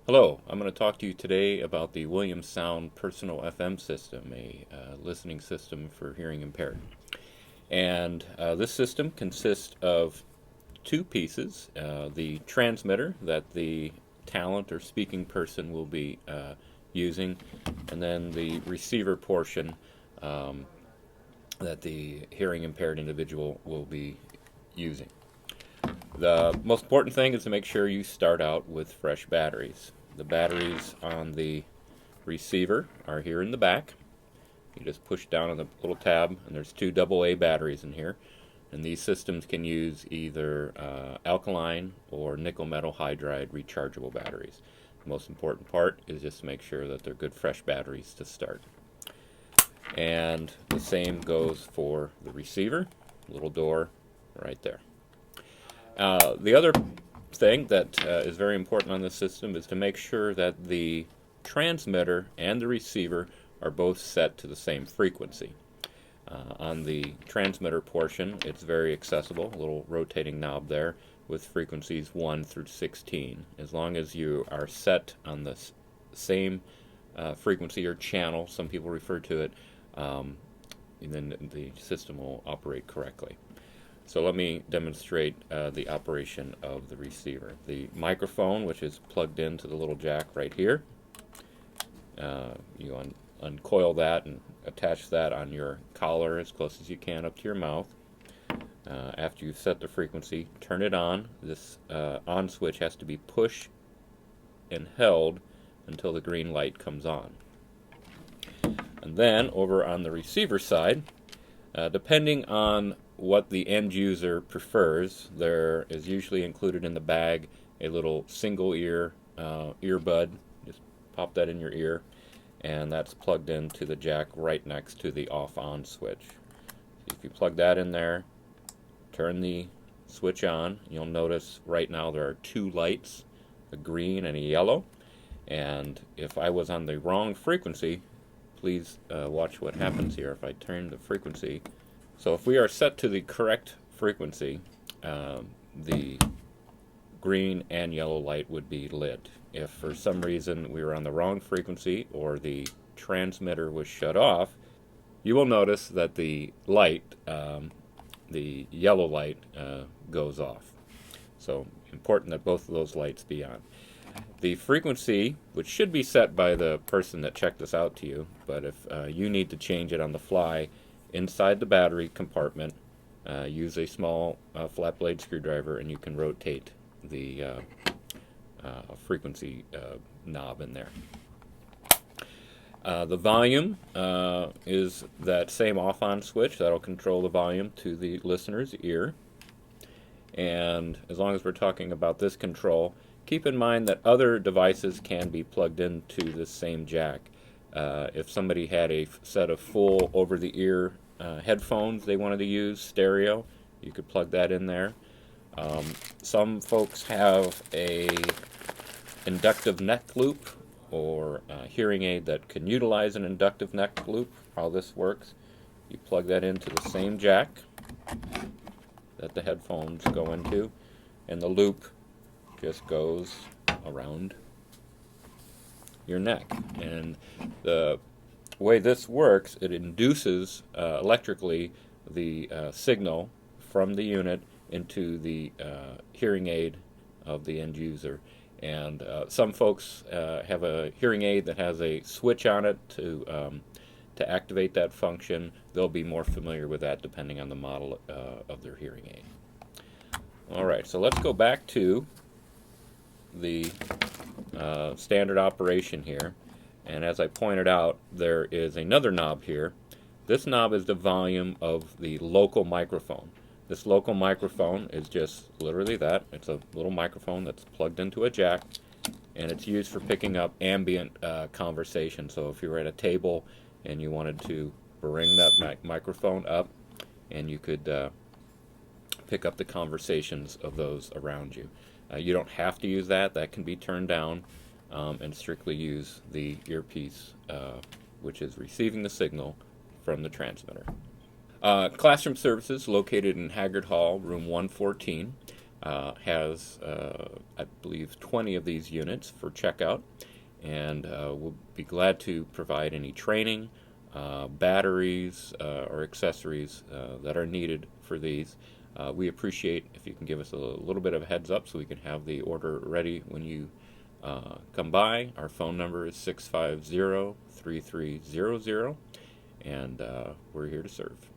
Hello, I'm going to talk to you today about the Williams Sound Personal FM system, a listening system for hearing impaired. And this system consists of two pieces, the transmitter that the talent or speaking person will be using, and then the receiver portion that the hearing impaired individual will be using. The most important thing is to make sure you start out with fresh batteries. The batteries on the receiver are here in the back. You just push down on the little tab, and there's two AA batteries in here. And these systems can use either alkaline or nickel metal hydride rechargeable batteries. The most important part is just to make sure that they're good fresh batteries to start. And the same goes for the receiver, little door right there. The other thing that is very important on this system is to make sure that the transmitter and the receiver are both set to the same frequency. On the transmitter portion, it's very accessible, a little rotating knob there with frequencies 1 through 16. As long as you are set on the same frequency or channel, some people refer to it, then the system will operate correctly. So let me demonstrate the operation of the receiver. The microphone, which is plugged into the little jack right here, you uncoil that and attach that on your collar as close as you can up to your mouth. After you've set the frequency, turn it on. This on switch has to be pushed and held until the green light comes on. And then over on the receiver side, depending on what the end user prefers, there is usually included in the bag a little single ear earbud. Just pop that in your ear, and that's plugged into the jack right next to the off-on switch. If you plug that in there, turn the switch on, you'll notice right now there are two lights, a green and a yellow. And if I was on the wrong frequency, please watch what happens here if I turn the frequency. So if we are set to the correct frequency, the green and yellow light would be lit. If for some reason we were on the wrong frequency or the transmitter was shut off, you will notice that the light, the yellow light, goes off. So important that both of those lights be on. The frequency, which should be set by the person that checked this out to you, but if you need to change it on the fly, inside the battery compartment, use a small flat blade screwdriver and you can rotate the frequency knob in there. The volume is that same off-on switch that'll control the volume to the listener's ear. And as long as we're talking about this control, keep in mind that other devices can be plugged into the same jack. If somebody had a set of full over-the-ear headphones they wanted to use, stereo, you could plug that in there. Some folks have a inductive neck loop or a hearing aid that can utilize an inductive neck loop. How this works, you plug that into the same jack that the headphones go into, and the loop just goes around your neck. And the way this works, it induces electrically the signal from the unit into the hearing aid of the end user. And some folks have a hearing aid that has a switch on it to activate that function. They'll be more familiar with that depending on the model of their hearing aid. All right, so let's go back to the standard operation here. And as I pointed out, there is another knob here. This knob is the volume of the local microphone. This local microphone is just literally that. It's a little microphone that's plugged into a jack, and it's used for picking up ambient conversation. So if you were at a table and you wanted to bring that microphone up, and you could pick up the conversations of those around you. You don't have to use that. That can be turned down. And strictly use the earpiece, which is receiving the signal from the transmitter. Classroom services located in Haggard Hall, room 114. has, I believe, 20 of these units for checkout, and we'll be glad to provide any training, batteries, or accessories that are needed for these. We appreciate if you can give us a little bit of a heads up so we can have the order ready when you come by. Our phone number is 650-3300, and we're here to serve.